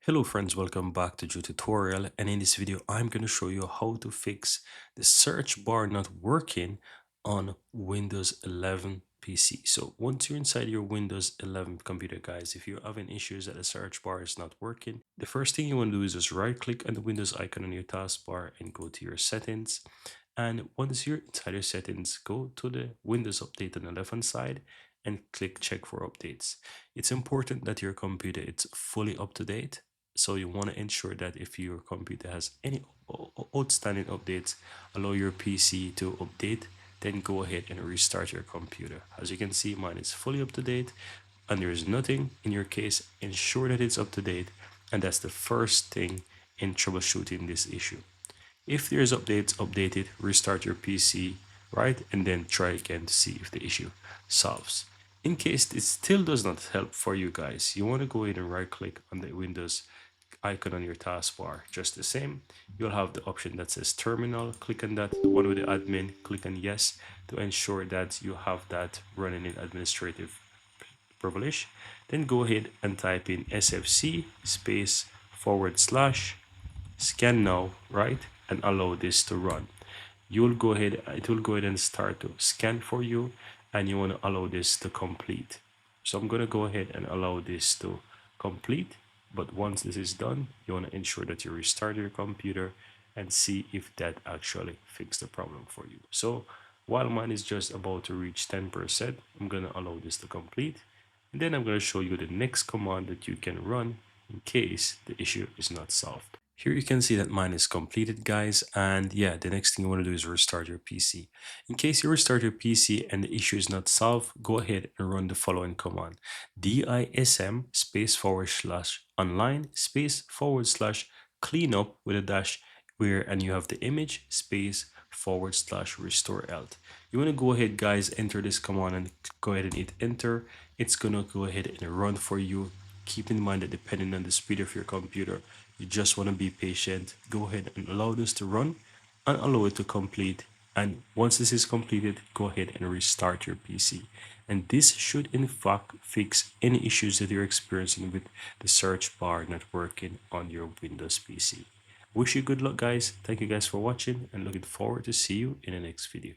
Hello friends, welcome back to Joe Tutorial, and in this video I'm going to show you how to fix the search bar not working on Windows 11 PC. So once you're inside your Windows 11 computer, guys, if you're having issues that the search bar is not working, the first thing you want to do is just right click on the Windows icon on your taskbar and go to your settings. And once you're inside your settings, go to the Windows update on the left hand side and click check for updates. It's important that your computer is fully up to date, so you want to ensure that if your computer has any outstanding updates, allow your PC to update, then go ahead and restart your computer. As you can see, mine is fully up to date and there is nothing. In your case, ensure that it's up to date, and that's the first thing in troubleshooting this issue. If there's updates, update it, restart your PC, right? And then try again to see if the issue solves. In case it still does not help for you guys, you want to go ahead and right click on the Windows icon on your taskbar. Just the same, you'll have the option that says terminal. Click on that, the one with the admin, click on yes to ensure that you have that running in administrative privilege. Then go ahead and type in sfc space forward slash scan now, right? And allow this to run. You'll go ahead, it will go ahead and start to scan for you, and you want to allow this to complete. So I'm going to go ahead and allow this to complete. But once this is done, you want to ensure that you restart your computer and see if that actually fixed the problem for you. So while mine is just about to reach 10%, I'm going to allow this to complete. And then I'm going to show you the next command that you can run in case the issue is not solved. Here you can see that mine is completed, guys, and yeah, the next thing you want to do is restart your PC. In case you restart your PC and the issue is not solved, go ahead and run the following command: dism space forward slash online space forward slash cleanup with a dash where, and you have the image space forward slash restore alt. You want to go ahead, guys, enter this command and go ahead and hit enter. It's gonna go ahead and run for you. Keep in mind that depending on the speed of your computer, you just want to be patient. Go ahead and allow this to run and allow it to complete. And once this is completed, go ahead and restart your PC. And this should in fact fix any issues that you're experiencing with the search bar not working on your Windows PC. Wish you good luck, guys. Thank you guys for watching and looking forward to see you in the next video.